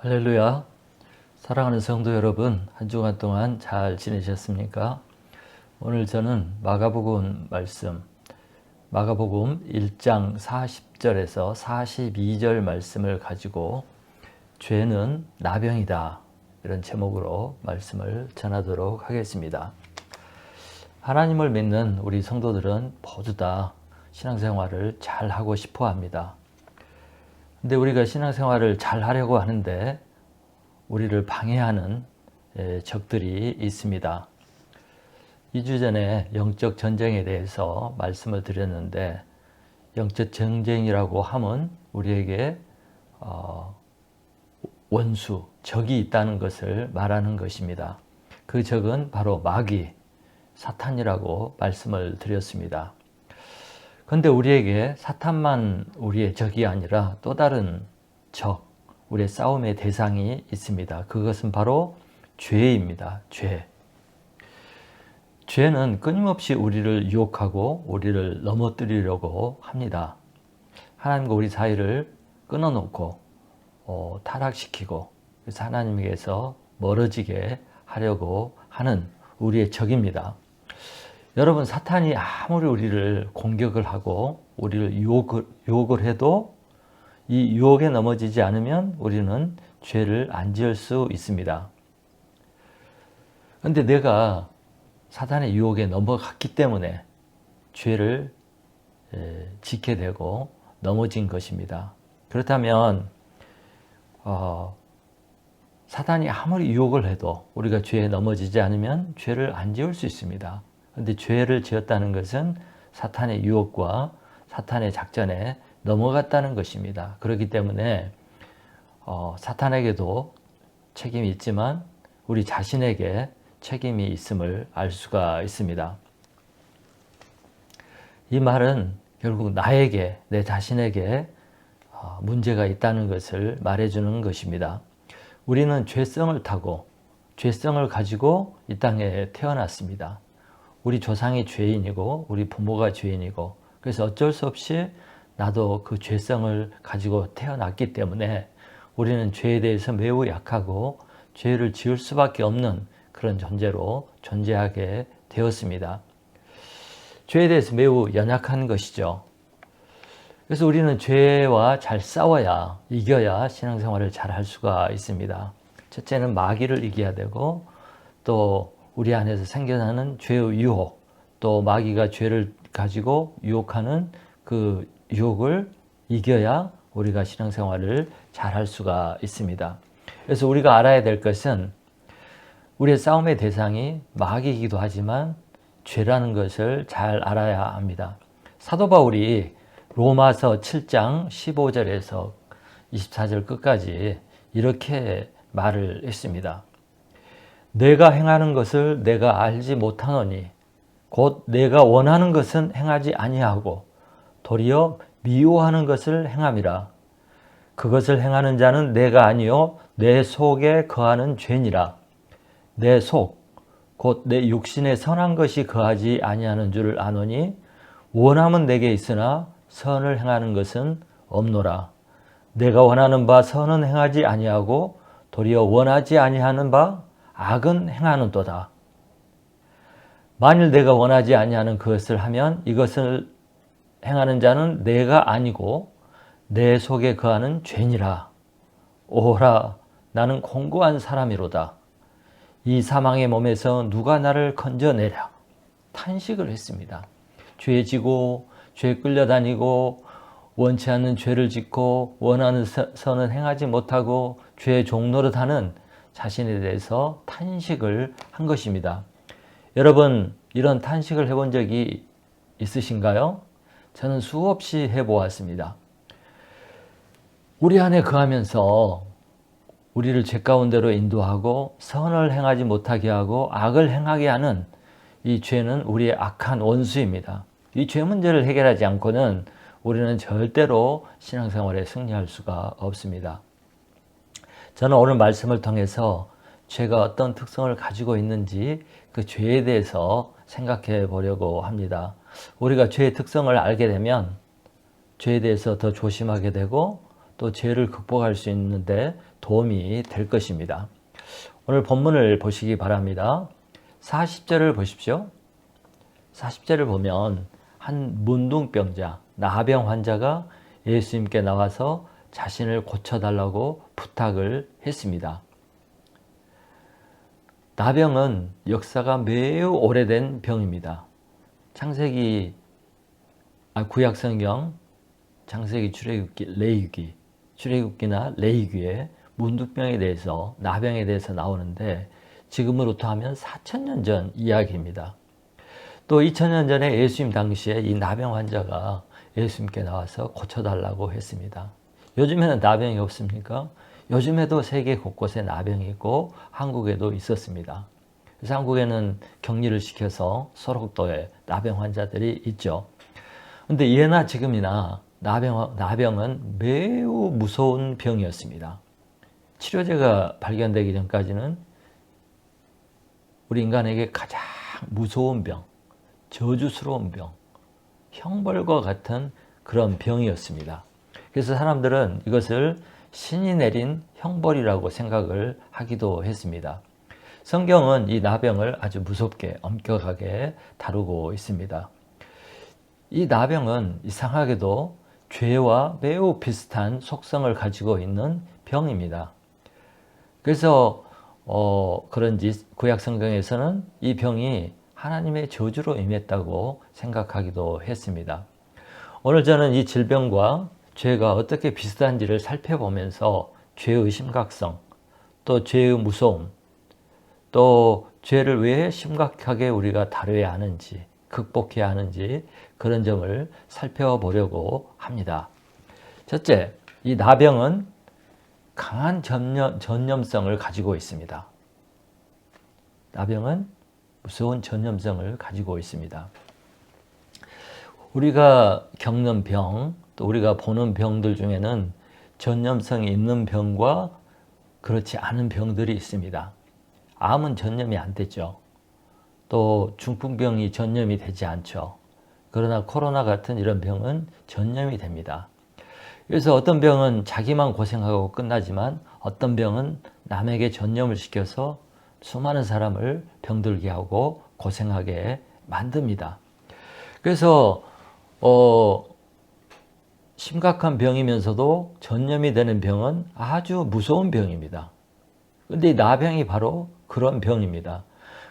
할렐루야. 사랑하는 성도 여러분, 한 주간 동안 잘 지내셨습니까? 오늘 저는 마가복음 말씀, 마가복음 1장 40절에서 42절 말씀을 가지고 죄는 나병이다, 이런 제목으로 말씀을 전하도록 하겠습니다. 하나님을 믿는 우리 성도들은 모두 다 신앙생활을 잘 하고 싶어 합니다. 근데 우리가 신앙생활을 잘 하려고 하는데 우리를 방해하는 적들이 있습니다. 2주 전에 영적 전쟁에 대해서 말씀을 드렸는데, 영적 전쟁이라고 하면 우리에게 원수, 적이 있다는 것을 말하는 것입니다. 그 적은 바로 마귀, 사탄이라고 말씀을 드렸습니다. 그런데 우리에게 사탄만 우리의 적이 아니라 또 다른 적, 우리의 싸움의 대상이 있습니다. 그것은 바로 죄입니다. 죄. 죄는 끊임없이 우리를 유혹하고 우리를 넘어뜨리려고 합니다. 하나님과 우리 사이를 끊어놓고 타락시키고, 그래서 하나님께서 멀어지게 하려고 하는 우리의 적입니다. 여러분, 사탄이 아무리 우리를 공격을 하고 우리를 유혹을 해도 이 유혹에 넘어지지 않으면 우리는 죄를 안 지을 수 있습니다. 그런데 내가 사탄의 유혹에 넘어갔기 때문에 죄를 짓게 되고 넘어진 것입니다. 그렇다면 사탄이 아무리 유혹을 해도 우리가 죄에 넘어지지 않으면 죄를 안 지을 수 있습니다. 그런데 죄를 지었다는 것은 사탄의 유혹과 사탄의 작전에 넘어갔다는 것입니다. 그렇기 때문에 사탄에게도 책임이 있지만 우리 자신에게 책임이 있음을 알 수가 있습니다. 이 말은 결국 나에게, 내 자신에게 문제가 있다는 것을 말해주는 것입니다. 우리는 죄성을 타고 죄성을 가지고 이 땅에 태어났습니다. 우리 조상이 죄인이고 우리 부모가 죄인이고, 그래서 어쩔 수 없이 나도 그 죄성을 가지고 태어났기 때문에 우리는 죄에 대해서 매우 약하고 죄를 지을 수밖에 없는 그런 존재로 존재하게 되었습니다. 죄에 대해서 매우 연약한 것이죠. 그래서 우리는 죄와 잘 싸워야, 이겨야 신앙생활을 잘 할 수가 있습니다. 첫째는 마귀를 이겨야 되고, 또 우리 안에서 생겨나는 죄의 유혹, 또 마귀가 죄를 가지고 유혹하는 그 유혹을 이겨야 우리가 신앙생활을 잘 할 수가 있습니다. 그래서 우리가 알아야 될 것은 우리의 싸움의 대상이 마귀이기도 하지만 죄라는 것을 잘 알아야 합니다. 사도 바울이 로마서 7장 15절에서 24절 끝까지 이렇게 말을 했습니다. 내가 행하는 것을 내가 알지 못하노니 곧 내가 원하는 것은 행하지 아니하고 도리어 미워하는 것을 행함이라. 그것을 행하는 자는 내가 아니요 내 속에 거하는 죄니라. 내 속, 곧 내 육신에 선한 것이 거하지 아니하는 줄을 아노니 원함은 내게 있으나 선을 행하는 것은 없노라. 내가 원하는 바 선은 행하지 아니하고 도리어 원하지 아니하는 바 악은 행하는도다. 만일 내가 원하지 아니하는 그것을 하면 이것을 행하는 자는 내가 아니고 내 속에 거하는 죄니라. 오라, 나는 공고한 사람이로다. 이 사망의 몸에서 누가 나를 건져내랴. 탄식을 했습니다. 죄에 지고 죄에 끌려다니고 원치 않는 죄를 짓고 원하는 선은 행하지 못하고 죄의 종노릇하는 자신에 대해서 탄식을 한 것입니다. 여러분, 이런 탄식을 해본 적이 있으신가요? 저는 수없이 해보았습니다. 우리 안에 거하면서 우리를 죄 가운데로 인도하고 선을 행하지 못하게 하고 악을 행하게 하는 이 죄는 우리의 악한 원수입니다. 이 죄 문제를 해결하지 않고는 우리는 절대로 신앙생활에 승리할 수가 없습니다. 저는 오늘 말씀을 통해서 죄가 어떤 특성을 가지고 있는지 그 죄에 대해서 생각해 보려고 합니다. 우리가 죄의 특성을 알게 되면 죄에 대해서 더 조심하게 되고 또 죄를 극복할 수 있는데 도움이 될 것입니다. 오늘 본문을 보시기 바랍니다. 40절을 보십시오. 40절을 보면 한 문둥병자, 나병 환자가 예수님께 나와서 자신을 고쳐달라고 부탁을 했습니다. 나병은 역사가 매우 오래된 병입니다. 구약성경 창세기, 출애굽기, 출애굽기나 레위기에 문둥병에 대해서, 나병에 대해서 나오는데 지금으로부터 하면 4,000년 전 이야기입니다. 또 2,000년 전에 예수님 당시에 이 나병 환자가 예수님께 나와서 고쳐달라고 했습니다. 요즘에는 나병이 없습니까? 요즘에도 세계 곳곳에 나병이 있고 한국에도 있었습니다. 그래서 한국에는 격리를 시켜서 소록도에 나병 환자들이 있죠. 근데 예나 지금이나 나병은 매우 무서운 병이었습니다. 치료제가 발견되기 전까지는 우리 인간에게 가장 무서운 병, 저주스러운 병, 형벌과 같은 그런 병이었습니다. 그래서 사람들은 이것을 신이 내린 형벌이라고 생각을 하기도 했습니다. 성경은 이 나병을 아주 무섭게 엄격하게 다루고 있습니다. 이 나병은 이상하게도 죄와 매우 비슷한 속성을 가지고 있는 병입니다. 그래서 그런지 구약 성경에서는 이 병이 하나님의 저주로 임했다고 생각하기도 했습니다. 오늘 저는 이 질병과 죄가 어떻게 비슷한지를 살펴보면서 죄의 심각성, 또 죄의 무서움, 또 죄를 왜 심각하게 우리가 다뤄야 하는지, 극복해야 하는지 그런 점을 살펴보려고 합니다. 첫째, 이 나병은 강한 전염성을 가지고 있습니다. 나병은 무서운 전염성을 가지고 있습니다. 우리가 겪는 병, 또 우리가 보는 병들 중에는 전염성이 있는 병과 그렇지 않은 병들이 있습니다. 암은 전염이 안 되죠. 또 중풍병이 전염이 되지 않죠. 그러나 코로나 같은 이런 병은 전염이 됩니다. 그래서 어떤 병은 자기만 고생하고 끝나지만 어떤 병은 남에게 전염을 시켜서 수많은 사람을 병들게 하고 고생하게 만듭니다. 그래서 심각한 병이면서도 전염이 되는 병은 아주 무서운 병입니다. 그런데 이 나병이 바로 그런 병입니다.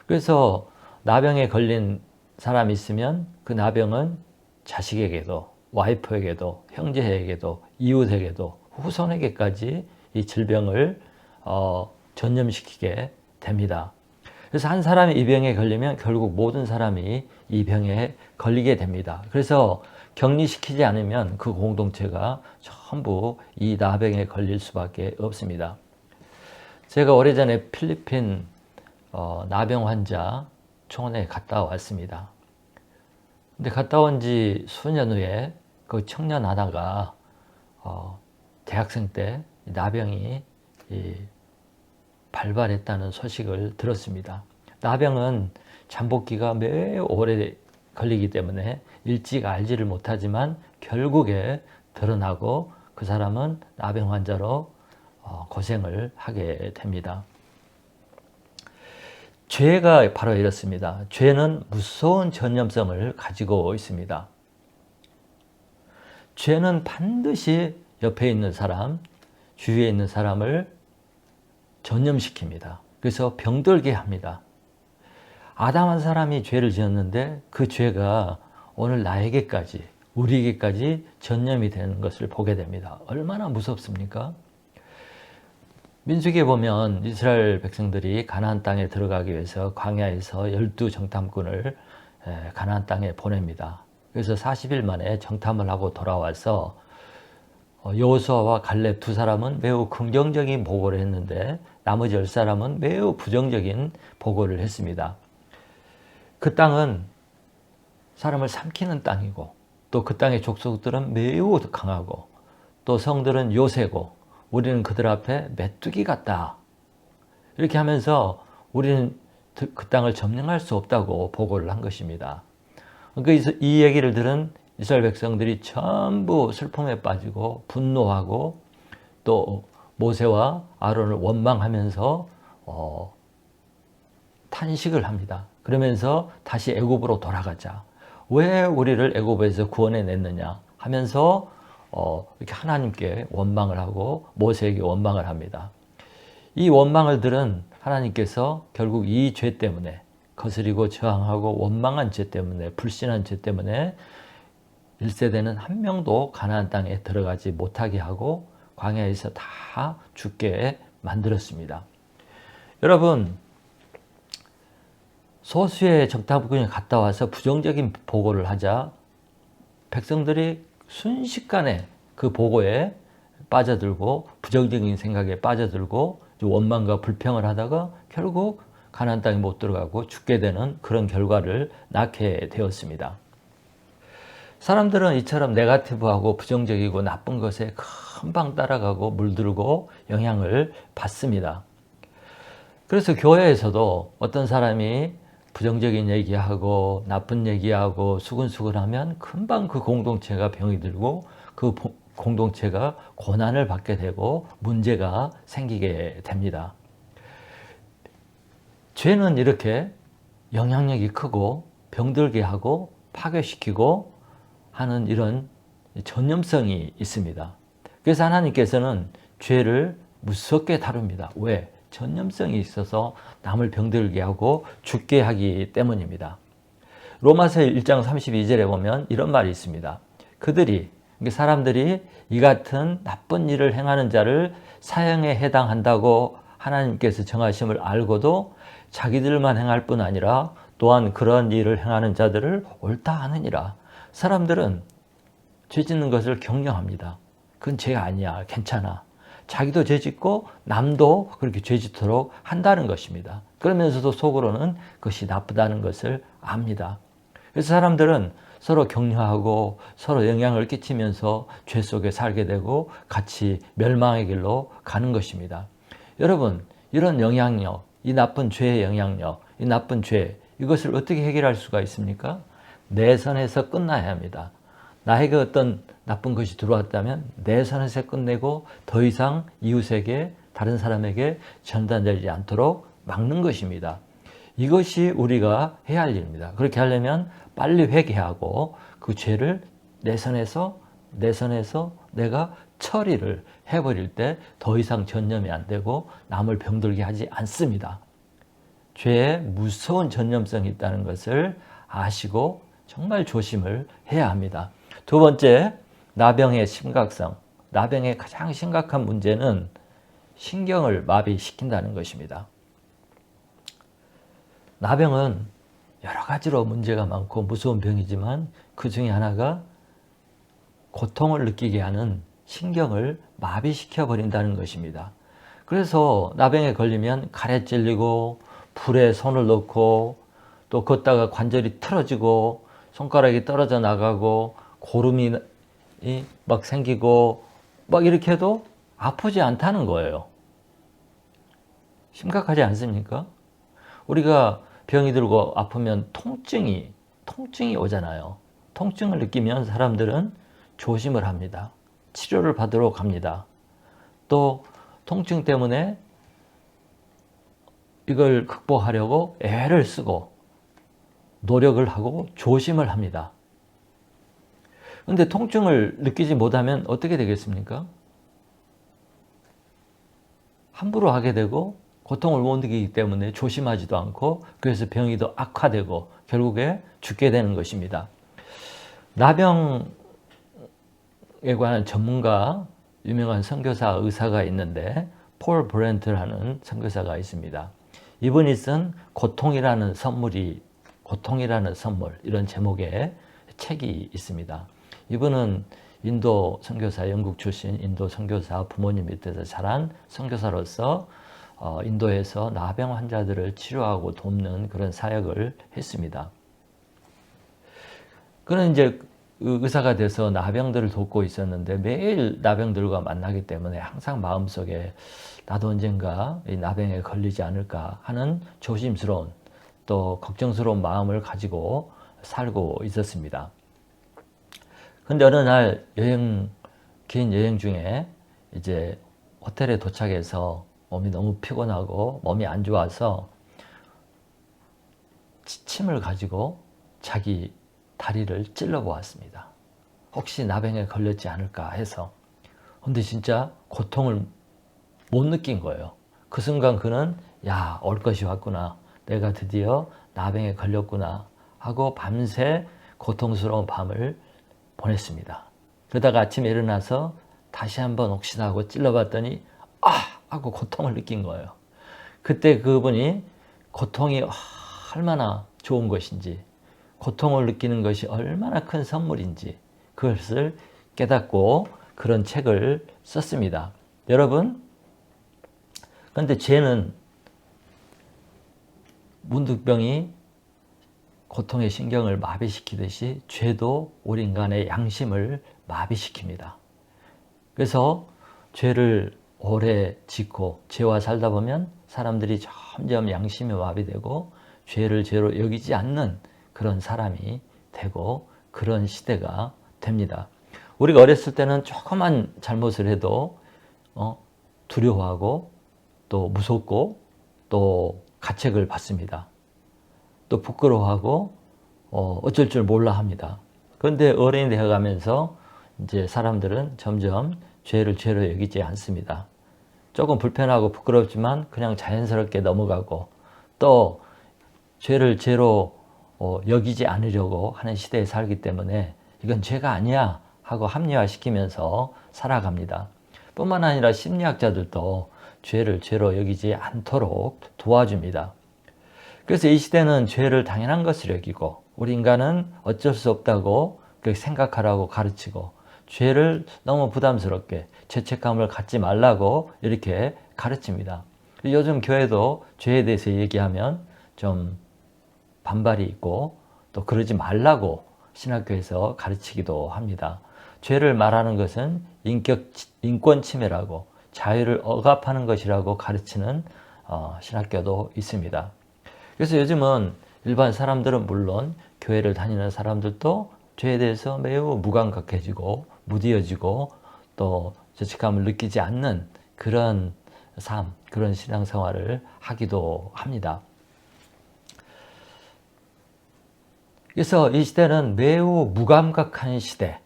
그래서 나병에 걸린 사람이 있으면 그 나병은 자식에게도, 와이프에게도, 형제에게도, 이웃에게도, 후손에게까지 이 질병을 전염시키게 됩니다. 그래서 한 사람이 이 병에 걸리면 결국 모든 사람이 이 병에 걸리게 됩니다. 그래서 격리시키지 않으면 그 공동체가 전부 이 나병에 걸릴 수밖에 없습니다. 제가 오래전에 필리핀 나병 환자 총원에 갔다 왔습니다. 근데 갔다 온 지 수년 후에 그 청년 하나가 대학생 때 나병이 발발했다는 소식을 들었습니다. 나병은 잠복기가 매우 오래 걸리기 때문에 일찍 알지를 못하지만 결국에 드러나고 그 사람은 나병 환자로 고생을 하게 됩니다. 죄가 바로 이렇습니다. 죄는 무서운 전염성을 가지고 있습니다. 죄는 반드시 옆에 있는 사람, 주위에 있는 사람을 전염시킵니다. 그래서 병들게 합니다. 아담 한 사람이 죄를 지었는데 그 죄가 오늘 나에게까지, 우리에게까지 전염이 되는 것을 보게 됩니다. 얼마나 무섭습니까? 민수기에 보면 이스라엘 백성들이 가나안 땅에 들어가기 위해서 광야에서 12정탐꾼을 가나안 땅에 보냅니다. 그래서 40일 만에 정탐을 하고 돌아와서 여호수아와 갈렙 두 사람은 매우 긍정적인 보고를 했는데 나머지 10사람은 매우 부정적인 보고를 했습니다. 그 땅은 사람을 삼키는 땅이고 또 그 땅의 족속들은 매우 강하고 또 성들은 요새고 우리는 그들 앞에 메뚜기 같다. 이렇게 하면서 우리는 그 땅을 점령할 수 없다고 보고를 한 것입니다. 그러니까 이 얘기를 들은 이스라엘 백성들이 전부 슬픔에 빠지고 분노하고 또 모세와 아론을 원망하면서 탄식을 합니다. 그러면서 다시 애굽으로 돌아가자. 왜 우리를 애굽에서 구원해 냈느냐 하면서 이렇게 하나님께 원망을 하고 모세에게 원망을 합니다. 이 원망을 들은 하나님께서 결국 이 죄 때문에 거스리고 저항하고 원망한 죄 때문에 불신한 죄 때문에 1세대는 한 명도 가나안 땅에 들어가지 못하게 하고 광야에서 다 죽게 만들었습니다. 여러분, 소수의 적다부군에 갔다 와서 부정적인 보고를 하자 백성들이 순식간에 그 보고에 빠져들고 부정적인 생각에 빠져들고 원망과 불평을 하다가 결국 가나안 땅에 못 들어가고 죽게 되는 그런 결과를 낳게 되었습니다. 사람들은 이처럼 네거티브하고 부정적이고 나쁜 것에 금방 따라가고 물들고 영향을 받습니다. 그래서 교회에서도 어떤 사람이 부정적인 얘기하고 나쁜 얘기하고 수근수근하면 금방 그 공동체가 병이 들고 그 공동체가 고난을 받게 되고 문제가 생기게 됩니다. 죄는 이렇게 영향력이 크고 병들게 하고 파괴시키고 하는 이런 전염성이 있습니다. 그래서 하나님께서는 죄를 무섭게 다룹니다. 왜? 전염성이 있어서 남을 병들게 하고 죽게 하기 때문입니다. 로마서 1장 32절에 보면 이런 말이 있습니다. 사람들이 이 같은 나쁜 일을 행하는 자를 사형에 해당한다고 하나님께서 정하심을 알고도 자기들만 행할 뿐 아니라 또한 그런 일을 행하는 자들을 옳다 하느니라. 사람들은 죄 짓는 것을 경영합니다. 그건 죄가 아니야. 괜찮아. 자기도 죄 짓고 남도 그렇게 죄 짓도록 한다는 것입니다. 그러면서도 속으로는 그것이 나쁘다는 것을 압니다. 그래서 사람들은 서로 격려하고 서로 영향을 끼치면서 죄 속에 살게 되고 같이 멸망의 길로 가는 것입니다. 여러분, 이런 영향력, 이 나쁜 죄의 영향력, 이 나쁜 죄, 이것을 어떻게 해결할 수가 있습니까? 내 선에서 끝나야 합니다. 나에게 어떤 나쁜 것이 들어왔다면 내 선에서 끝내고 더 이상 이웃에게 다른 사람에게 전달되지 않도록 막는 것입니다. 이것이 우리가 해야 할 일입니다. 그렇게 하려면 빨리 회개하고 그 죄를 내 선에서 내가 처리를 해버릴 때 더 이상 전염이 안 되고 남을 병들게 하지 않습니다. 죄에 무서운 전염성이 있다는 것을 아시고 정말 조심을 해야 합니다. 두 번째, 나병의 심각성. 나병의 가장 심각한 문제는 신경을 마비시킨다는 것입니다. 나병은 여러 가지로 문제가 많고 무서운 병이지만 그 중에 하나가 고통을 느끼게 하는 신경을 마비시켜 버린다는 것입니다. 그래서 나병에 걸리면 칼에 찔리고 불에 손을 넣고 또 걷다가 관절이 틀어지고 손가락이 떨어져 나가고 고름이 막 생기고 막 이렇게 해도 아프지 않다는 거예요. 심각하지 않습니까? 우리가 병이 들고 아프면 통증이 오잖아요. 통증을 느끼면 사람들은 조심을 합니다. 치료를 받으러 갑니다. 또 통증 때문에 이걸 극복하려고 애를 쓰고 노력을 하고 조심을 합니다. 그런데 통증을 느끼지 못하면 어떻게 되겠습니까? 함부로 하게 되고 고통을 못 느끼기 때문에 조심하지도 않고 그래서 병이 더 악화되고 결국에 죽게 되는 것입니다. 나병에 관한 전문가, 유명한 선교사, 의사가 있는데 폴 브렌트라는 선교사가 있습니다. 이분이 쓴 고통이라는 선물 이런 제목의 책이 있습니다. 이분은 인도 선교사, 영국 출신 인도 선교사 부모님 밑에서 자란 선교사로서 인도에서 나병 환자들을 치료하고 돕는 그런 사역을 했습니다. 그는 이제 의사가 돼서 나병들을 돕고 있었는데 매일 나병들과 만나기 때문에 항상 마음속에 나도 언젠가 이 나병에 걸리지 않을까 하는 조심스러운 또 걱정스러운 마음을 가지고 살고 있었습니다. 근데 어느 날 긴 여행 중에 이제 호텔에 도착해서 몸이 너무 피곤하고 몸이 안 좋아서 침을 가지고 자기 다리를 찔러 보았습니다. 혹시 나병에 걸렸지 않을까 해서. 근데 진짜 고통을 못 느낀 거예요. 그 순간 그는 올 것이 왔구나. 내가 드디어 나병에 걸렸구나 하고 밤새 고통스러운 밤을 보냈습니다. 그러다가 아침에 일어나서 다시 한번 혹시나 하고 찔러봤더니 하고 고통을 느낀 거예요. 그때 그분이 고통이 얼마나 좋은 것인지, 고통을 느끼는 것이 얼마나 큰 선물인지 그것을 깨닫고 그런 책을 썼습니다. 여러분, 그런데 죄는 문득병이 고통의 신경을 마비시키듯이 죄도 우리 인간의 양심을 마비시킵니다. 그래서 죄를 오래 짓고 죄와 살다 보면 사람들이 점점 양심이 마비되고 죄를 죄로 여기지 않는 그런 사람이 되고 그런 시대가 됩니다. 우리가 어렸을 때는 조그만 잘못을 해도 두려워하고 또 무섭고 또 가책을 받습니다. 또 부끄러워하고 어쩔 줄 몰라 합니다. 그런데 어른이 되어가면서 이제 사람들은 점점 죄를 죄로 여기지 않습니다. 조금 불편하고 부끄럽지만 그냥 자연스럽게 넘어가고 또 죄를 죄로 여기지 않으려고 하는 시대에 살기 때문에 이건 죄가 아니야 하고 합리화시키면서 살아갑니다. 뿐만 아니라 심리학자들도 죄를 죄로 여기지 않도록 도와줍니다. 그래서 이 시대는 죄를 당연한 것을 여기고 우리 인간은 어쩔 수 없다고 그렇게 생각하라고 가르치고 죄를 너무 부담스럽게 죄책감을 갖지 말라고 이렇게 가르칩니다. 요즘 교회도 죄에 대해서 얘기하면 좀 반발이 있고 또 그러지 말라고 신학교에서 가르치기도 합니다. 죄를 말하는 것은 인권 침해라고 자유를 억압하는 것이라고 가르치는 신학교도 있습니다. 그래서 요즘은 일반 사람들은 물론 교회를 다니는 사람들도 죄에 대해서 매우 무감각해지고 무디어지고 또 죄책감을 느끼지 않는 그런 삶, 그런 신앙생활을 하기도 합니다. 그래서 이 시대는 매우 무감각한 시대,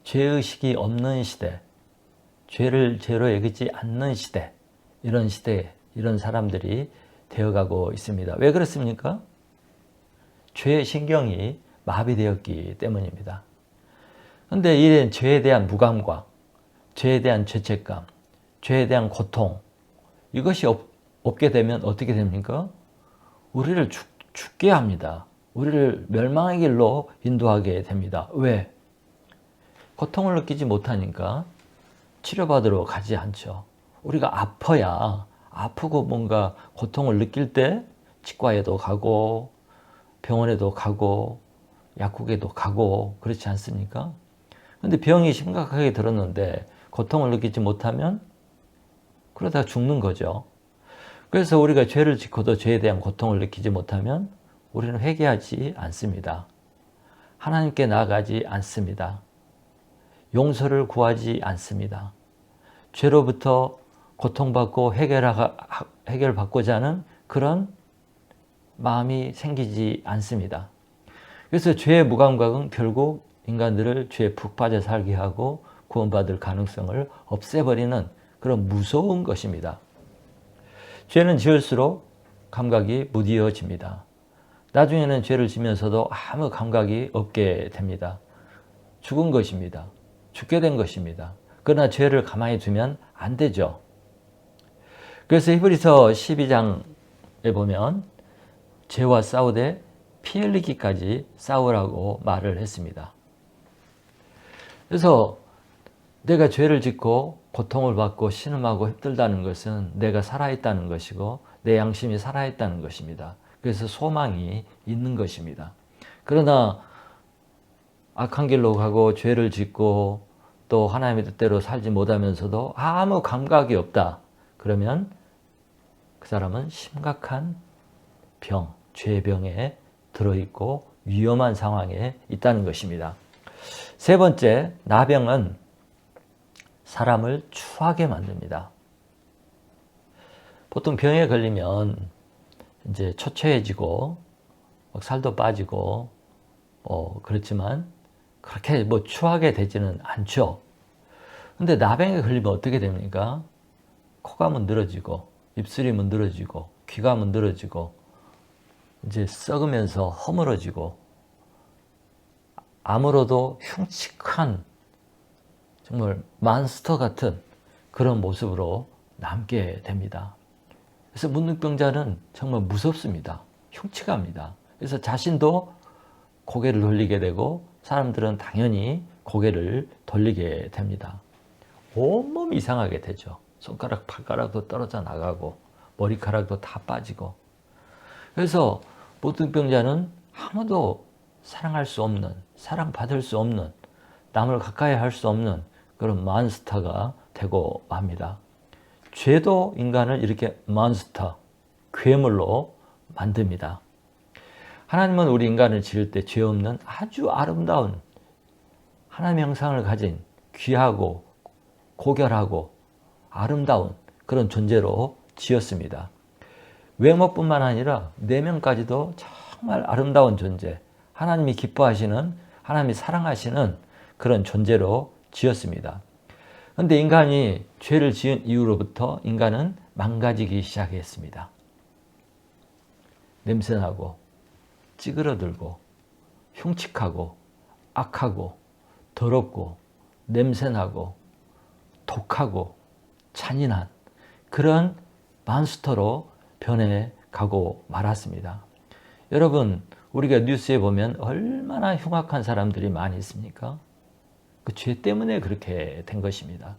죄의식이 없는 시대, 죄를 죄로 여기지 않는 시대, 이런 시대, 이런 사람들이 되어가고 있습니다. 왜 그렇습니까? 죄의 신경이 마비되었기 때문입니다. 그런데 이런 죄에 대한 무감각, 죄에 대한 죄책감, 죄에 대한 고통, 이것이 없게 되면 어떻게 됩니까? 우리를 죽게 합니다. 우리를 멸망의 길로 인도하게 됩니다. 왜? 고통을 느끼지 못하니까 치료받으러 가지 않죠. 우리가 아파야, 아프고 뭔가 고통을 느낄 때 치과에도 가고 병원에도 가고 약국에도 가고 그렇지 않습니까? 그런데 병이 심각하게 들었는데 고통을 느끼지 못하면 그러다가 죽는 거죠. 그래서 우리가 죄를 짓고도 죄에 대한 고통을 느끼지 못하면 우리는 회개하지 않습니다. 하나님께 나아가지 않습니다. 용서를 구하지 않습니다. 죄로부터 고통받고 해결받고자 하는 그런 마음이 생기지 않습니다. 그래서 죄의 무감각은 결국 인간들을 죄에 푹 빠져 살게 하고 구원받을 가능성을 없애버리는 그런 무서운 것입니다. 죄는 지을수록 감각이 무디어집니다. 나중에는 죄를 지면서도 아무 감각이 없게 됩니다. 죽은 것입니다. 죽게 된 것입니다. 그러나 죄를 가만히 두면 안 되죠. 그래서 히브리서 12장에 보면 죄와 싸우되 피 흘리기까지 싸우라고 말을 했습니다. 그래서 내가 죄를 짓고 고통을 받고 신음하고 힘들다는 것은 내가 살아있다는 것이고 내 양심이 살아있다는 것입니다. 그래서 소망이 있는 것입니다. 그러나 악한 길로 가고 죄를 짓고 또 하나님의 뜻대로 살지 못하면서도 아무 감각이 없다. 그러면 그 사람은 심각한 병, 죄병에 들어있고 위험한 상황에 있다는 것입니다. 세 번째, 나병은 사람을 추하게 만듭니다. 보통 병에 걸리면 이제 초췌해지고 살도 빠지고 그렇지만 그렇게 추하게 되지는 않죠. 근데 나병에 걸리면 어떻게 됩니까? 코가 문드러지고 입술이 문드러지고 귀가 문드러지고 이제 썩으면서 허물어지고 아무로도 흉측한 정말 몬스터 같은 그런 모습으로 남게 됩니다. 그래서 문둥병자는 정말 무섭습니다. 흉측합니다. 그래서 자신도 고개를 돌리게 되고 사람들은 당연히 고개를 돌리게 됩니다. 온몸이 이상하게 되죠. 손가락, 발가락도 떨어져 나가고 머리카락도 다 빠지고. 그래서 문둥병자는 아무도 사랑할 수 없는, 사랑받을 수 없는, 남을 가까이 할 수 없는 그런 몬스터가 되고 맙니다. 죄도 인간을 이렇게 몬스터, 괴물로 만듭니다. 하나님은 우리 인간을 지을 때 죄 없는 아주 아름다운 하나님의 형상을 가진 귀하고 고결하고 아름다운 그런 존재로 지었습니다. 외모뿐만 아니라 내면까지도 정말 아름다운 존재, 하나님이 기뻐하시는, 하나님이 사랑하시는 그런 존재로 지었습니다. 그런데 인간이 죄를 지은 이후로부터 인간은 망가지기 시작했습니다. 냄새나고 찌그러들고 흉측하고 악하고 더럽고 냄새나고 독하고 잔인한 그런 몬스터로 변해가고 말았습니다. 여러분, 우리가 뉴스에 보면 얼마나 흉악한 사람들이 많이 있습니까? 그 죄 때문에 그렇게 된 것입니다.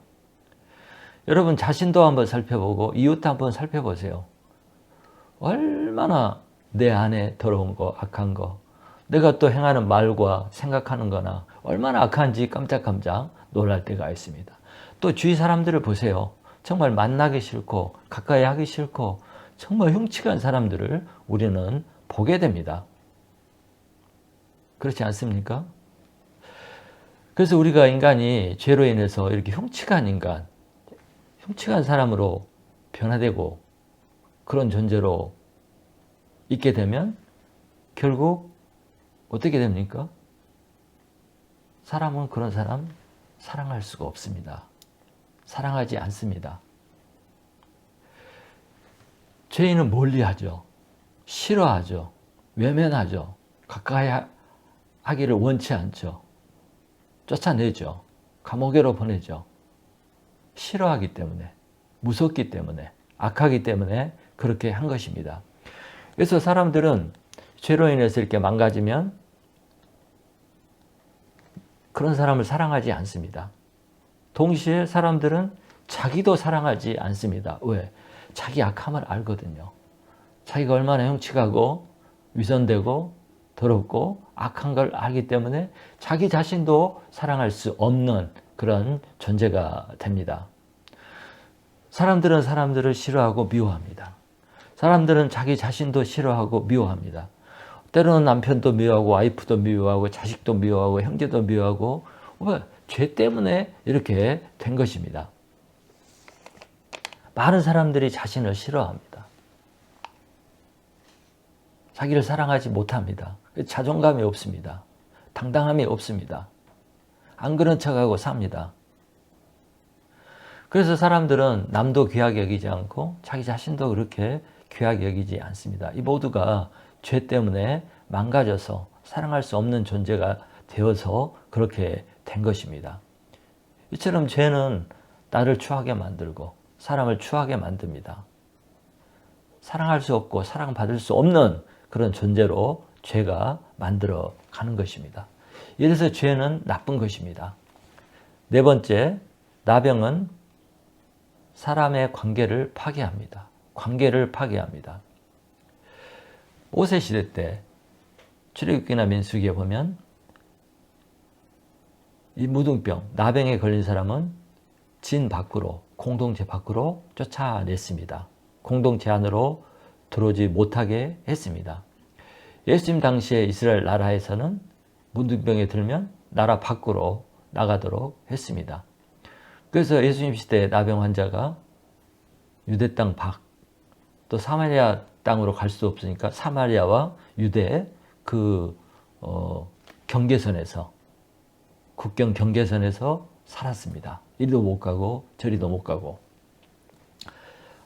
여러분 자신도 한번 살펴보고 이웃도 한번 살펴보세요. 얼마나 내 안에 더러운 거, 악한 거, 내가 또 행하는 말과 생각하는 거나 얼마나 악한지 깜짝깜짝 놀랄 때가 있습니다. 또 주위 사람들을 보세요. 정말 만나기 싫고 가까이 하기 싫고 정말 흉측한 사람들을 우리는 보게 됩니다. 그렇지 않습니까? 그래서 우리가 인간이 죄로 인해서 이렇게 흉측한 인간, 흉측한 사람으로 변화되고 그런 존재로 있게 되면 결국 어떻게 됩니까? 사람은 그런 사람 사랑할 수가 없습니다. 사랑하지 않습니다. 죄인은 멀리하죠. 싫어하죠. 외면하죠. 가까이 하기를 원치 않죠. 쫓아내죠. 감옥으로 보내죠. 싫어하기 때문에, 무섭기 때문에, 악하기 때문에 그렇게 한 것입니다. 그래서 사람들은 죄로 인해서 이렇게 망가지면 그런 사람을 사랑하지 않습니다. 동시에 사람들은 자기도 사랑하지 않습니다. 왜? 자기 악함을 알거든요. 자기가 얼마나 흉측하고 위선되고 더럽고 악한 걸 알기 때문에 자기 자신도 사랑할 수 없는 그런 존재가 됩니다. 사람들은 사람들을 싫어하고 미워합니다. 사람들은 자기 자신도 싫어하고 미워합니다. 때로는 남편도 미워하고 와이프도 미워하고 자식도 미워하고 형제도 미워하고 왜? 죄 때문에 이렇게 된 것입니다. 많은 사람들이 자신을 싫어합니다. 자기를 사랑하지 못합니다. 자존감이 없습니다. 당당함이 없습니다. 안 그런 척하고 삽니다. 그래서 사람들은 남도 귀하게 여기지 않고 자기 자신도 그렇게 귀하게 여기지 않습니다. 이 모두가 죄 때문에 망가져서 사랑할 수 없는 존재가 되어서 그렇게 된 것입니다. 이처럼 죄는 나를 추하게 만들고 사람을 추하게 만듭니다. 사랑할 수 없고 사랑받을 수 없는 그런 존재로 죄가 만들어 가는 것입니다. 이래서 죄는 나쁜 것입니다. 네 번째, 나병은 사람의 관계를 파괴합니다. 관계를 파괴합니다. 모세 시대 때 출애굽기나 민수기에 보면 이 무등병, 나병에 걸린 사람은 진 밖으로, 공동체 밖으로 쫓아냈습니다. 공동체 안으로 들어오지 못하게 했습니다. 예수님 당시에 이스라엘 나라에서는 문둥병에 들면 나라 밖으로 나가도록 했습니다. 그래서 예수님 시대에 나병 환자가 유대 땅 밖, 또 사마리아 땅으로 갈 수 없으니까 사마리아와 유대 그 경계선에서, 국경 경계선에서 살았습니다. 이리도 못 가고 저리도 못 가고.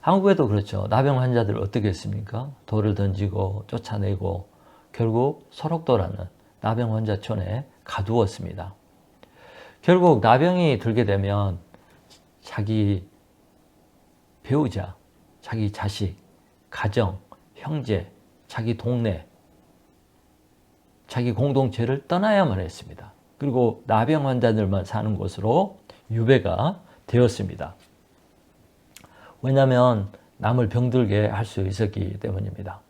한국에도 그렇죠. 나병 환자들 어떻게 했습니까? 돌을 던지고 쫓아내고 결국 소록도라는 나병 환자촌에 가두었습니다. 결국 나병이 들게 되면 자기 배우자, 자기 자식, 가정, 형제, 자기 동네, 자기 공동체를 떠나야만 했습니다. 그리고 나병 환자들만 사는 곳으로 유배가 되었습니다. 왜냐하면 남을 병들게 할 수 있었기 때문입니다.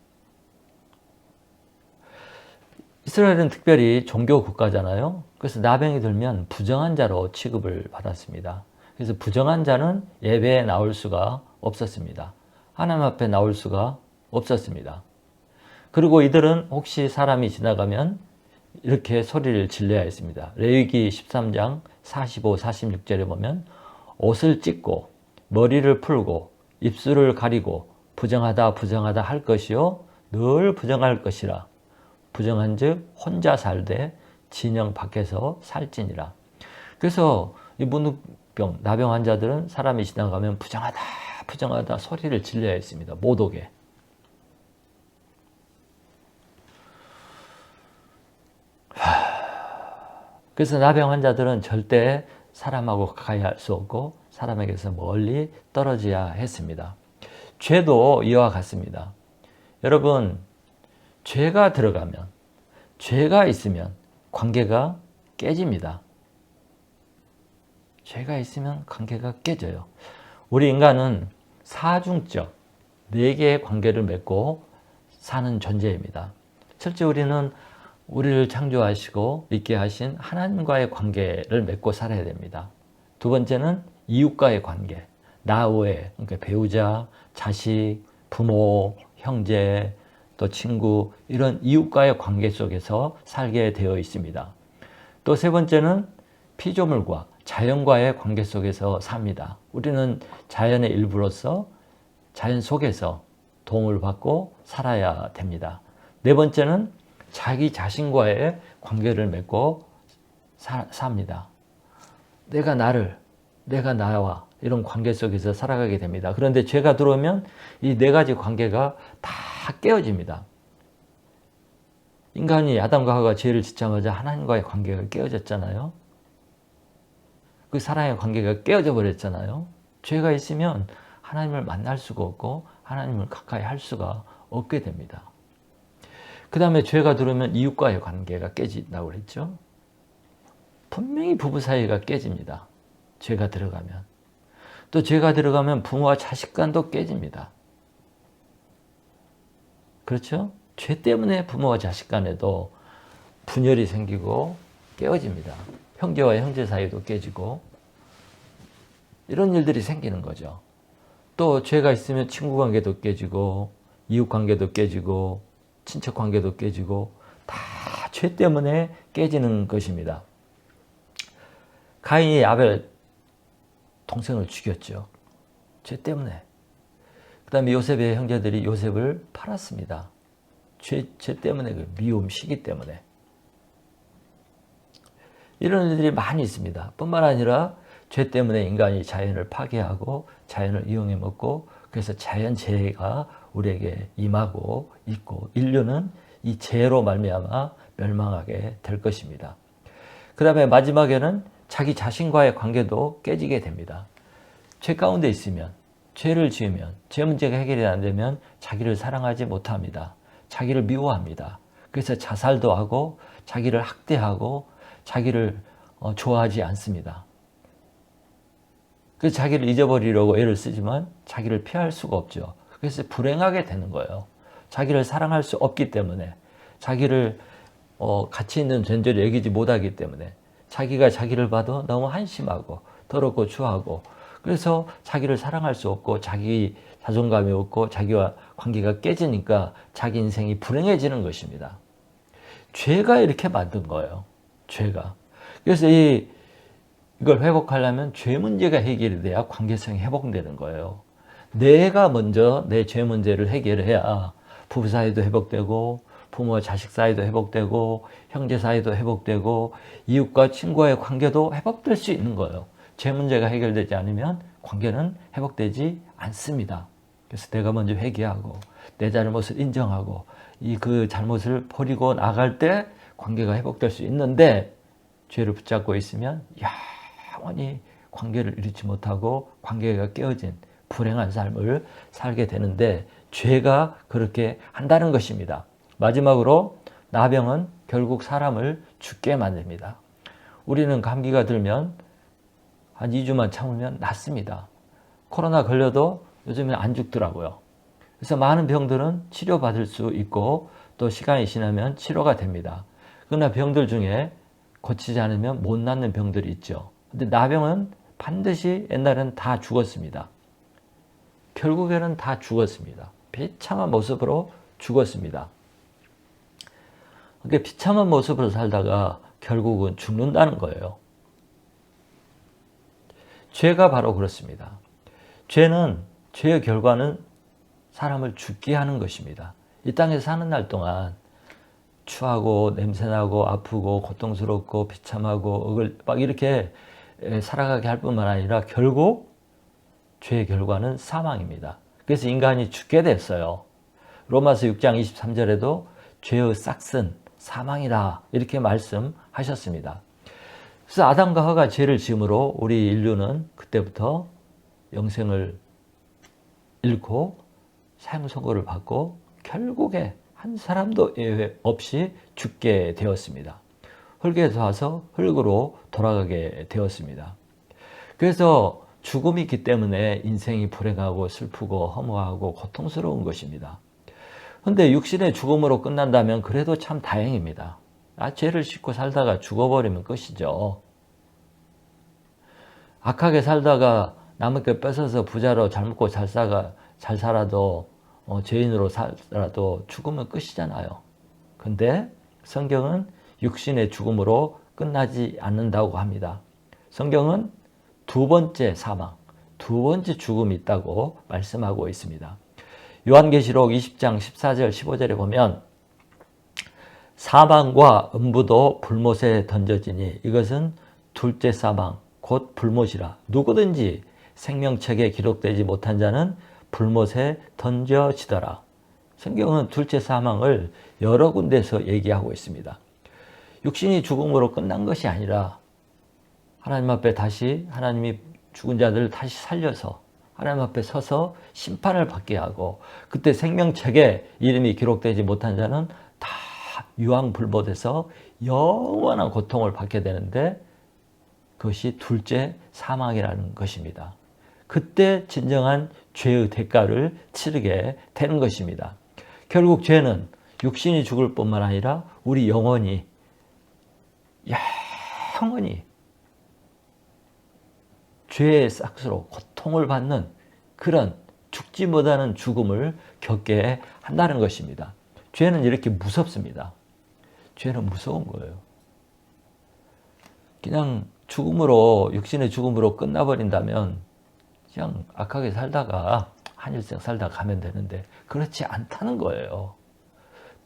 이스라엘은 특별히 종교 국가잖아요. 그래서 나병이 들면 부정한 자로 취급을 받았습니다. 그래서 부정한 자는 예배에 나올 수가 없었습니다. 하나님 앞에 나올 수가 없었습니다. 그리고 이들은 혹시 사람이 지나가면 이렇게 소리를 질러야 했습니다. 레위기 13장 45, 46절에 보면 옷을 찢고 머리를 풀고 입술을 가리고 부정하다 부정하다 할 것이요 늘 부정할 것이라. 부정한즉 혼자 살되 진영 밖에서 살지니라. 그래서 이 문둥병, 나병 환자들은 사람이 지나가면 부정하다 부정하다 소리를 질러야 했습니다. 못 오게. 그래서 나병 환자들은 절대 사람하고 가까이 할 수 없고 사람에게서 멀리 떨어져야 했습니다. 죄도 이와 같습니다. 여러분, 죄가 들어가면, 죄가 있으면 관계가 깨집니다. 죄가 있으면 관계가 깨져요. 우리 인간은 사중적 4개의 관계를 맺고 사는 존재입니다. 실제 우리는 우리를 창조하시고 있게 하신 하나님과의 관계를 맺고 살아야 됩니다. 두 번째는 이웃과의 관계, 나 외에, 그러니까 배우자, 자식, 부모, 형제, 또 친구, 이런 이웃과의 관계 속에서 살게 되어 있습니다. 또 세 번째는 피조물과 자연과의 관계 속에서 삽니다. 우리는 자연의 일부로서 자연 속에서 도움을 받고 살아야 됩니다. 네 번째는 자기 자신과의 관계를 맺고 삽니다. 내가 나와 이런 관계 속에서 살아가게 됩니다. 그런데 죄가 들어오면 이 4가지 관계가 다 깨어집니다. 인간이 아담과 하와가 죄를 짓자마자 하나님과의 관계가 깨어졌잖아요. 그 사랑의 관계가 깨어져 버렸잖아요. 죄가 있으면 하나님을 만날 수가 없고 하나님을 가까이 할 수가 없게 됩니다. 그 다음에 죄가 들어오면 이웃과의 관계가 깨진다고 그랬죠. 분명히 부부 사이가 깨집니다. 죄가 들어가면. 또 죄가 들어가면 부모와 자식 간도 깨집니다. 그렇죠? 죄 때문에 부모와 자식 간에도 분열이 생기고 깨어집니다. 형제와 형제 사이도 깨지고 이런 일들이 생기는 거죠. 또 죄가 있으면 친구 관계도 깨지고 이웃 관계도 깨지고 친척 관계도 깨지고 다 죄 때문에 깨지는 것입니다. 가인이 아벨 동생을 죽였죠. 죄 때문에. 그 다음에 요셉의 형제들이 요셉을 팔았습니다. 죄 때문에, 그 미움, 시기 때문에. 이런 일들이 많이 있습니다. 뿐만 아니라 죄 때문에 인간이 자연을 파괴하고 자연을 이용해 먹고 그래서 자연재해가 우리에게 임하고 있고 인류는 이 재해로 말미암아 멸망하게 될 것입니다. 그 다음에 마지막에는 자기 자신과의 관계도 깨지게 됩니다. 죄 가운데 있으면, 죄를 지으면, 죄 문제가 해결이 안 되면 자기를 사랑하지 못합니다. 자기를 미워합니다. 그래서 자살도 하고 자기를 학대하고 자기를 좋아하지 않습니다. 그래서 자기를 잊어버리려고 애를 쓰지만 자기를 피할 수가 없죠. 그래서 불행하게 되는 거예요. 자기를 사랑할 수 없기 때문에, 자기를 가치 있는 존재를 여기지 못하기 때문에, 자기가 자기를 봐도 너무 한심하고 더럽고 추하고, 그래서 자기를 사랑할 수 없고 자기 자존감이 없고 자기와 관계가 깨지니까 자기 인생이 불행해지는 것입니다. 죄가 이렇게 만든 거예요. 죄가. 그래서 이 이걸 회복하려면 죄 문제가 해결이 돼야 관계성이 회복되는 거예요. 내가 먼저 내 죄 문제를 해결해야 부부 사이도 회복되고 부모와 자식 사이도 회복되고 형제 사이도 회복되고 이웃과 친구와의 관계도 회복될 수 있는 거예요. 죄 문제가 해결되지 않으면 관계는 회복되지 않습니다. 그래서 내가 먼저 회개하고 내 잘못을 인정하고 그 잘못을 버리고 나갈 때 관계가 회복될 수 있는데, 죄를 붙잡고 있으면 영원히 관계를 이루지 못하고 관계가 깨어진 불행한 삶을 살게 되는데, 죄가 그렇게 한다는 것입니다. 마지막으로 나병은 결국 사람을 죽게 만듭니다. 우리는 감기가 들면 한 2주만 참으면 낫습니다. 코로나 걸려도 요즘에 안 죽더라고요. 그래서 많은 병들은 치료받을 수 있고 또 시간이 지나면 치료가 됩니다. 그러나 병들 중에 고치지 않으면 못 낫는 병들이 있죠. 근데 나병은 반드시 옛날에는 다 죽었습니다. 결국에는 다 죽었습니다. 비참한 모습으로 죽었습니다. 그러니까 비참한 모습으로 살다가 결국은 죽는다는 거예요. 죄가 바로 그렇습니다. 죄의 결과는 사람을 죽게 하는 것입니다. 이 땅에서 사는 날 동안 추하고 냄새나고 아프고 고통스럽고 비참하고 막 이렇게 살아가게 할 뿐만 아니라 결국 죄의 결과는 사망입니다. 그래서 인간이 죽게 됐어요. 로마서 6장 23절에도 죄의 싹슨 사망이다 이렇게 말씀하셨습니다. 그래서 아담과 하와가 죄를 지음으로 우리 인류는 그때부터 영생을 잃고 사형선고를 받고 결국에 한 사람도 예외 없이 죽게 되었습니다. 흙에서 와서 흙으로 돌아가게 되었습니다. 그래서 죽음이 있기 때문에 인생이 불행하고 슬프고 허무하고 고통스러운 것입니다. 그런데 육신의 죽음으로 끝난다면 그래도 참 다행입니다. 죄를 짓고 살다가 죽어버리면 끝이죠. 악하게 살다가 남에게 뺏어서 부자로 잘 먹고 잘 살아도 죄인으로 살아도 죽으면 끝이잖아요. 근데 성경은 육신의 죽음으로 끝나지 않는다고 합니다. 성경은 두 번째 사망, 두 번째 죽음이 있다고 말씀하고 있습니다. 요한계시록 20장 14절 15절에 보면 사망과 음부도 불못에 던져지니 이것은 둘째 사망 곧 불못이라. 누구든지 생명책에 기록되지 못한 자는 불못에 던져지더라. 성경은 둘째 사망을 여러 군데서 얘기하고 있습니다. 육신이 죽음으로 끝난 것이 아니라 하나님 앞에 다시 하나님이 죽은 자들을 다시 살려서 하나님 앞에 서서 심판을 받게 하고, 그때 생명책에 이름이 기록되지 못한 자는 다 유황불못에서 영원한 고통을 받게 되는데, 그것이 둘째 사망이라는 것입니다. 그때 진정한 죄의 대가를 치르게 되는 것입니다. 결국 죄는 육신이 죽을 뿐만 아니라 우리 영혼이 영원히 죄의 싹스로 고통을 받는 그런 죽지 못하는 죽음을 겪게 한다는 것입니다. 죄는 이렇게 무섭습니다. 죄는 무서운 거예요. 그냥 죽음으로, 육신의 죽음으로 끝나버린다면 그냥 악하게 살다가 한일생 살다가 가면 되는데 그렇지 않다는 거예요.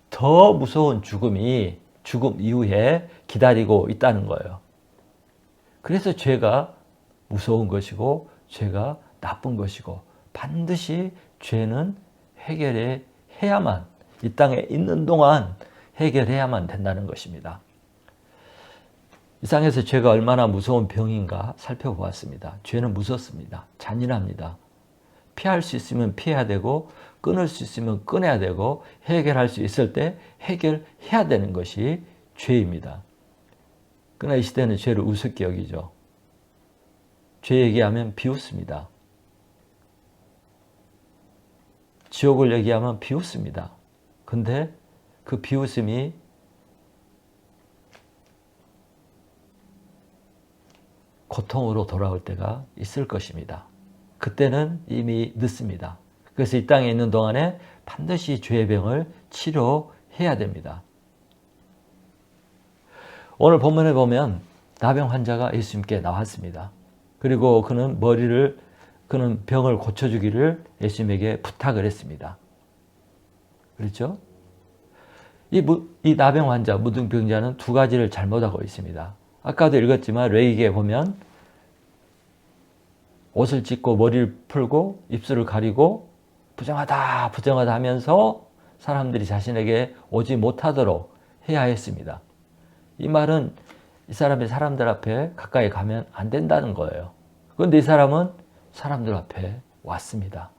더 무서운 죽음이 죽음 이후에 기다리고 있다는 거예요. 그래서 죄가 무서운 것이고 죄가 나쁜 것이고 반드시 죄는 해결해야만, 이 땅에 있는 동안 해결해야만 된다는 것입니다. 이 땅에서 죄가 얼마나 무서운 병인가 살펴보았습니다. 죄는 무섭습니다. 잔인합니다. 피할 수 있으면 피해야 되고 끊을 수 있으면 끊어야 되고 해결할 수 있을 때 해결해야 되는 것이 죄입니다. 그러나 이 시대는 죄를 우습게 여기죠. 죄 얘기하면 비웃습니다. 지옥을 얘기하면 비웃습니다. 근데 그 비웃음이 고통으로 돌아올 때가 있을 것입니다. 그때는 이미 늦습니다. 그래서 이 땅에 있는 동안에 반드시 죄의 병을 치료해야 됩니다. 오늘 본문에 보면 나병 환자가 예수님께 나왔습니다. 그리고 그는 병을 고쳐주기를 예수님에게 부탁을 했습니다. 그렇죠? 이 나병 환자, 무등병자는 두 가지를 잘못하고 있습니다. 아까도 읽었지만 레위기에 보면 옷을 찢고 머리를 풀고 입술을 가리고 부정하다 부정하다 하면서 사람들이 자신에게 오지 못하도록 해야 했습니다. 이 말은 이 사람이 사람들 앞에 가까이 가면 안 된다는 거예요. 그런데 이 사람은 사람들 앞에 왔습니다.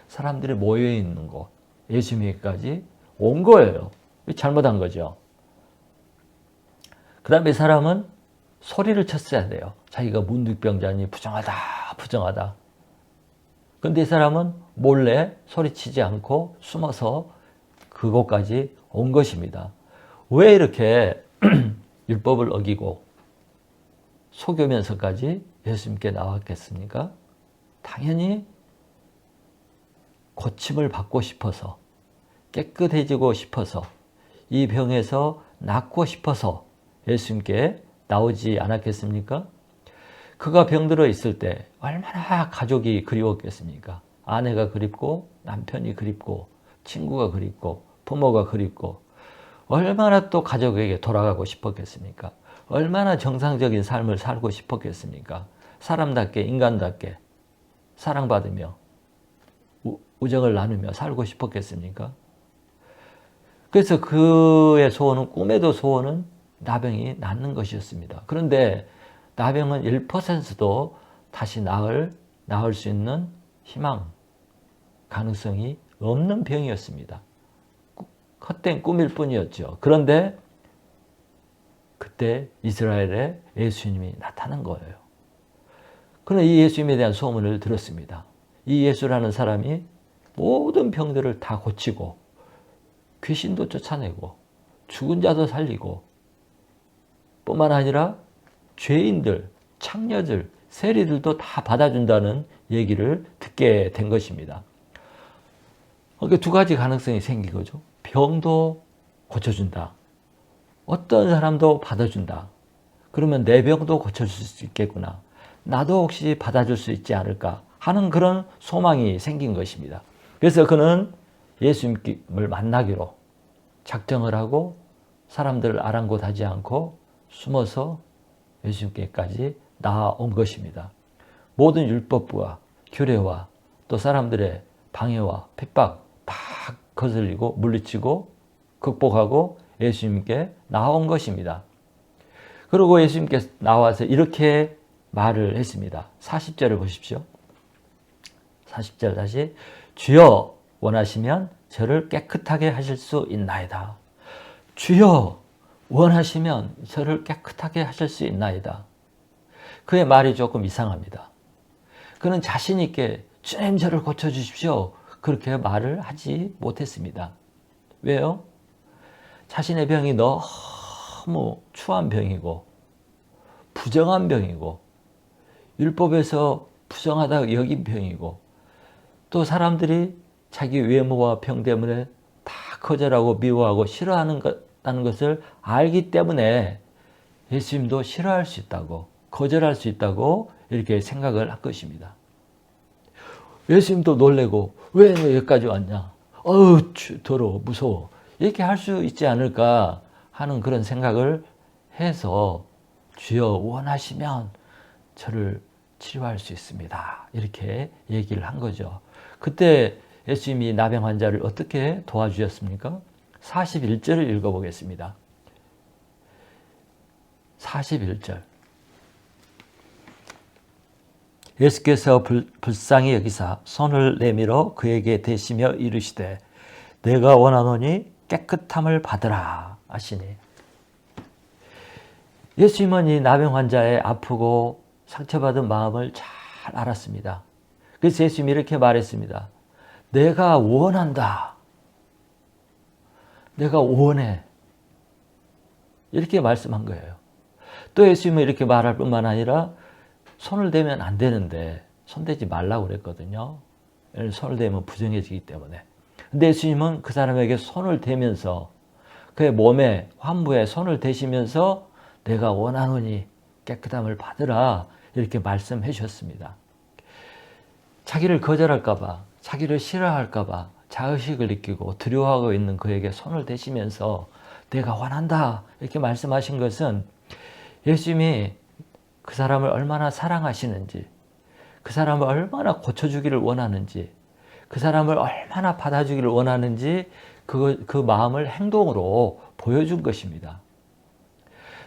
사람들이 모여 있는 곳, 예수님에게까지 온 거예요. 잘못한 거죠. 그 다음에 이 사람은 소리를 쳤어야 돼요. 자기가 문득병자니 부정하다 부정하다. 그런데 이 사람은 몰래 소리치지 않고 숨어서 그곳까지 온 것입니다. 왜 이렇게 율법을 어기고 속으면서까지 예수님께 나왔겠습니까? 당연히 고침을 받고 싶어서, 깨끗해지고 싶어서, 이 병에서 낫고 싶어서 예수님께 나오지 않았겠습니까? 그가 병들어 있을 때 얼마나 가족이 그리웠겠습니까? 아내가 그립고 남편이 그립고 친구가 그립고 부모가 그립고 얼마나 또 가족에게 돌아가고 싶었겠습니까? 얼마나 정상적인 삶을 살고 싶었겠습니까? 사람답게 인간답게 사랑받으며 우정을 나누며 살고 싶었겠습니까? 그래서 그의 소원은, 꿈에도 소원은 나병이 낫는 것이었습니다. 그런데 나병은 1%도 다시 나을 수 있는 희망, 가능성이 없는 병이었습니다. 헛된 꿈일 뿐이었죠. 그런데 그때 이스라엘에 예수님이 나타난 거예요. 그는 이 예수님에 대한 소문을 들었습니다. 이 예수라는 사람이 모든 병들을 다 고치고 귀신도 쫓아내고 죽은 자도 살리고 뿐만 아니라 죄인들, 창녀들, 세리들도 다 받아준다는 얘기를 듣게 된 것입니다. 그러니까 두 가지 가능성이 생긴 거죠. 병도 고쳐준다. 어떤 사람도 받아준다. 그러면 내 병도 고쳐줄 수 있겠구나. 나도 혹시 받아줄 수 있지 않을까 하는 그런 소망이 생긴 것입니다. 그래서 그는 예수님을 만나기로 작정을 하고 사람들을 아랑곳하지 않고 숨어서 예수님께까지 나아온 것입니다. 모든 율법과 규례와 또 사람들의 방해와 핍박 다 거슬리고 물리치고 극복하고 예수님께 나온 것입니다. 그리고 예수님께 나와서 이렇게 말을 했습니다. 40절을 보십시오. 40절 다시. 주여 원하시면 저를 깨끗하게 하실 수 있나이다. 주여 원하시면 저를 깨끗하게 하실 수 있나이다. 그의 말이 조금 이상합니다. 그는 자신 있게 주님 저를 고쳐주십시오. 그렇게 말을 하지 못했습니다. 왜요? 자신의 병이 너무 추한 병이고 부정한 병이고 율법에서 부정하다고 여긴 병이고 또 사람들이 자기 외모와 병 때문에 다 거절하고 미워하고 싫어하는 것을 알기 때문에 예수님도 싫어할 수 있다고 거절할 수 있다고 이렇게 생각을 할 것입니다. 예수님도 놀래고 왜 너 여기까지 왔냐? 어우 더러워 무서워 이렇게 할 수 있지 않을까 하는 그런 생각을 해서 주여 원하시면 저를 치료할 수 있습니다. 이렇게 얘기를 한 거죠. 그때 예수님이 나병 환자를 어떻게 도와주셨습니까? 41절을 읽어보겠습니다. 41절. 예수께서 불쌍히 여기사 손을 내밀어 그에게 대시며 이르시되 내가 원하노니 깨끗함을 받으라 하시니 예수님은 이 나병 환자의 아프고 상처받은 마음을 잘 알았습니다. 그래서 예수님이 이렇게 말했습니다. 내가 원한다. 내가 원해. 이렇게 말씀한 거예요. 또 예수님은 이렇게 말할 뿐만 아니라 손을 대면 안 되는데 손대지 말라고 그랬거든요. 손을 대면 부정해지기 때문에. 근데 예수님은 그 사람에게 손을 대면서 그의 몸에 환부에 손을 대시면서 내가 원하노니 깨끗함을 받으라 이렇게 말씀해 주셨습니다. 자기를 거절할까 봐, 자기를 싫어할까 봐 자의식을 느끼고 두려워하고 있는 그에게 손을 대시면서 내가 원한다 이렇게 말씀하신 것은 예수님이 그 사람을 얼마나 사랑하시는지, 그 사람을 얼마나 고쳐주기를 원하는지, 그 사람을 얼마나 받아주기를 원하는지 그 마음을 행동으로 보여준 것입니다.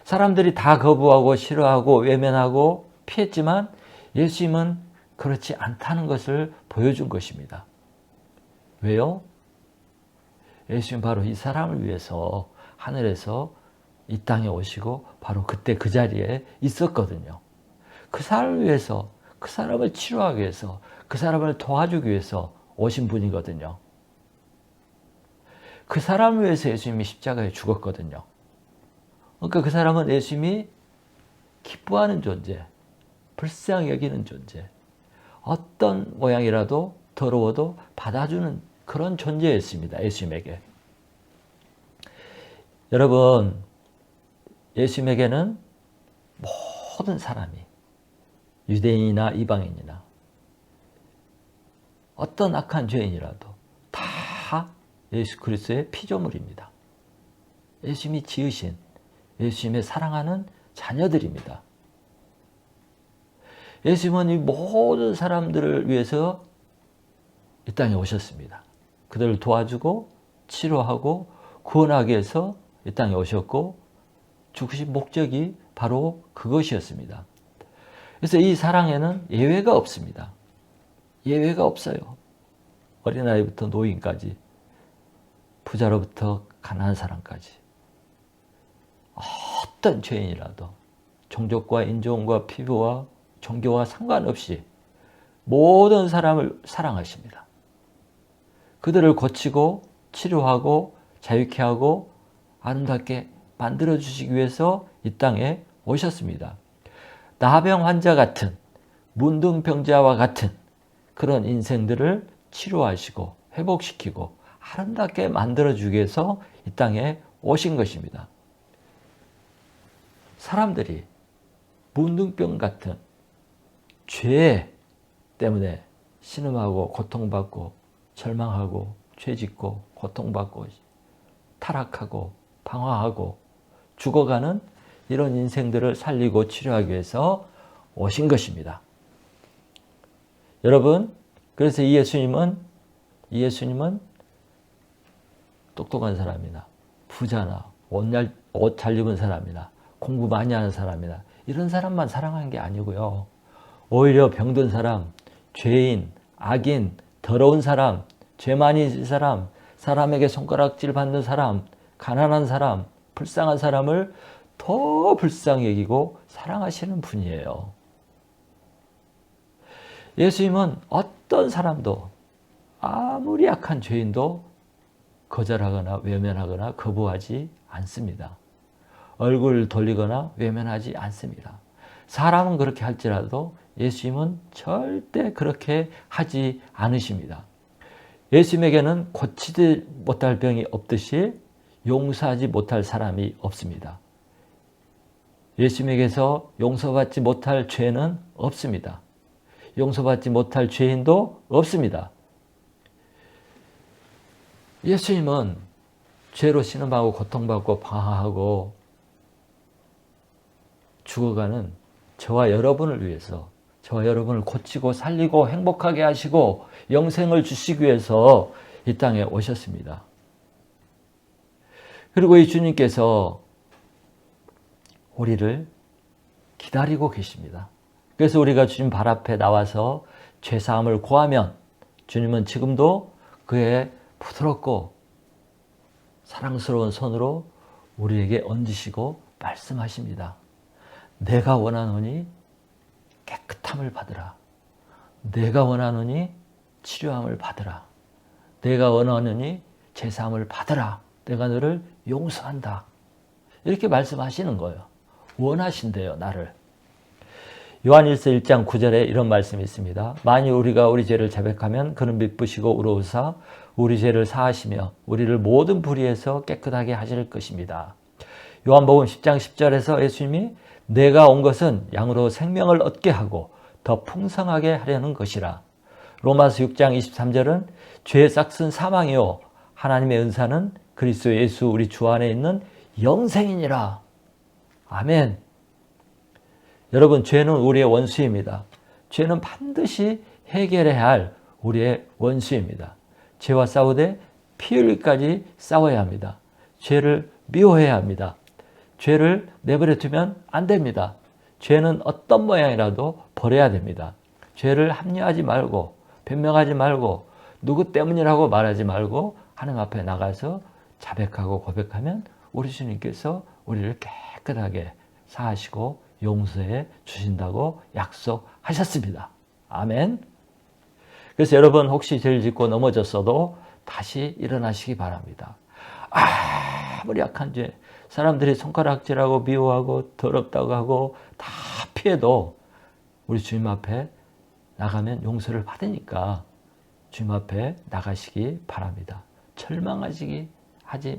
사람들이 다 거부하고 싫어하고 외면하고 피했지만 예수님은 그렇지 않다는 것을 보여준 것입니다. 왜요? 예수님 바로 이 사람을 위해서 하늘에서 이 땅에 오시고 바로 그때 그 자리에 있었거든요. 그 사람을 위해서, 그 사람을 치료하기 위해서, 그 사람을 도와주기 위해서 오신 분이거든요. 그 사람을 위해서 예수님이 십자가에 죽었거든요. 그러니까 그 사람은 예수님이 기뻐하는 존재, 불쌍히 여기는 존재, 어떤 모양이라도 더러워도 받아주는 그런 존재였습니다. 예수님에게. 여러분, 예수님에게는 모든 사람이 유대인이나 이방인이나 어떤 악한 죄인이라도 다 예수 그리스도의 피조물입니다. 예수님이 지으신 예수님의 사랑하는 자녀들입니다. 예수님은 이 모든 사람들을 위해서 이 땅에 오셨습니다. 그들을 도와주고 치료하고 구원하기 위해서 이 땅에 오셨고 죽으신 목적이 바로 그것이었습니다. 그래서 이 사랑에는 예외가 없습니다. 예외가 없어요. 어린아이부터 노인까지, 부자로부터 가난한 사람까지, 어떤 죄인이라도 종족과 인종과 피부와 종교와 상관없이 모든 사람을 사랑하십니다. 그들을 고치고 치료하고 자유케 하고 아름답게 만들어주시기 위해서 이 땅에 오셨습니다. 나병 환자 같은, 문둥병자와 같은 그런 인생들을 치료하시고 회복시키고 아름답게 만들어주기 위해서 이 땅에 오신 것입니다. 사람들이 문둥병 같은 죄 때문에 신음하고 고통받고 절망하고 죄짓고 고통받고 타락하고 방황하고 죽어가는 이런 인생들을 살리고 치료하기 위해서 오신 것입니다. 여러분, 그래서 이 예수님은 똑똑한 사람이나 부자나 옷 잘 입은 사람이나 공부 많이 하는 사람이나 이런 사람만 사랑하는 게 아니고요. 오히려 병든 사람, 죄인, 악인, 더러운 사람, 죄 많이 있는 사람, 사람에게 손가락질 받는 사람, 가난한 사람, 불쌍한 사람을 더 불쌍히 여기고 사랑하시는 분이에요. 예수님은 어떤 사람도 아무리 악한 죄인도 거절하거나 외면하거나 거부하지 않습니다. 얼굴 돌리거나 외면하지 않습니다. 사람은 그렇게 할지라도 예수님은 절대 그렇게 하지 않으십니다. 예수님에게는 고치지 못할 병이 없듯이 용서하지 못할 사람이 없습니다. 예수님에게서 용서받지 못할 죄는 없습니다. 용서받지 못할 죄인도 없습니다. 예수님은 죄로 신음하고 고통받고 방황하고 죽어가는 저와 여러분을 위해서, 저와 여러분을 고치고 살리고 행복하게 하시고 영생을 주시기 위해서 이 땅에 오셨습니다. 그리고 이 주님께서 우리를 기다리고 계십니다. 그래서 우리가 주님 발 앞에 나와서 죄사함을 구하면 주님은 지금도 그의 부드럽고 사랑스러운 손으로 우리에게 얹으시고 말씀하십니다. 내가 원하노니 깨끗함을 받으라. 내가 원하노니 치료함을 받으라. 내가 원하노니 제사함을 받으라. 내가 너를 용서한다. 이렇게 말씀하시는 거예요. 원하신대요, 나를. 요한일서 1장 9절에 이런 말씀이 있습니다. 만일 우리가 우리 죄를 자백하면 그는 미쁘시고 의로우사 우리 죄를 사하시며 우리를 모든 불의에서 깨끗하게 하실 것입니다. 요한복음 10장 10절에서 예수님이 내가 온 것은 양으로 생명을 얻게 하고 더 풍성하게 하려는 것이라. 로마서 6장 23절은 죄의 싹은 사망이요 하나님의 은사는 그리스도 예수 우리 주 안에 있는 영생이니라. 아멘. 여러분, 죄는 우리의 원수입니다. 죄는 반드시 해결해야 할 우리의 원수입니다. 죄와 싸우되 피 흘리기까지 싸워야 합니다. 죄를 미워해야 합니다. 죄를 내버려 두면 안 됩니다. 죄는 어떤 모양이라도 버려야 됩니다. 죄를 합리화하지 말고 변명하지 말고 누구 때문이라고 말하지 말고 하나님 앞에 나가서 자백하고 고백하면 우리 주님께서 우리를 깨끗하게 사하시고 용서해 주신다고 약속하셨습니다. 아멘. 그래서 여러분, 혹시 죄를 짓고 넘어졌어도 다시 일어나시기 바랍니다. 아무리 약한 죄, 사람들이 손가락질하고 미워하고 더럽다고 하고 다 피해도 우리 주님 앞에 나가면 용서를 받으니까 주님 앞에 나가시기 바랍니다. 절망하지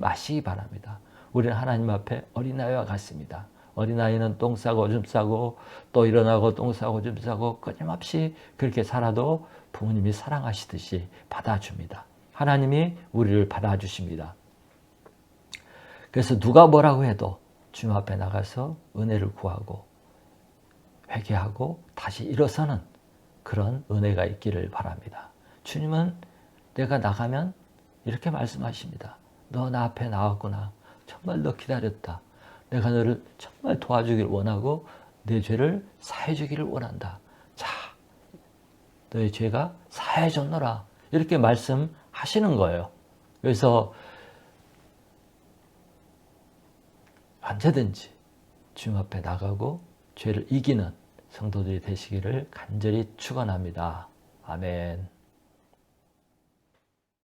마시기 바랍니다. 우리는 하나님 앞에 어린아이와 같습니다. 어린아이는 똥 싸고 오줌 싸고 또 일어나고 똥 싸고 오줌 싸고 끊임없이 그렇게 살아도 부모님이 사랑하시듯이 받아줍니다. 하나님이 우리를 받아주십니다. 그래서 누가 뭐라고 해도 주님 앞에 나가서 은혜를 구하고 회개하고 다시 일어서는 그런 은혜가 있기를 바랍니다. 주님은 내가 나가면 이렇게 말씀하십니다. 너 나 앞에 나왔구나. 정말 너 기다렸다. 내가 너를 정말 도와주기를 원하고 내 죄를 사해 주기를 원한다. 자, 너의 죄가 사해졌노라. 이렇게 말씀하시는 거예요. 그래서 언제든지 주님 앞에 나가고 죄를 이기는 성도들이 되시기를 간절히 축원합니다. 아멘.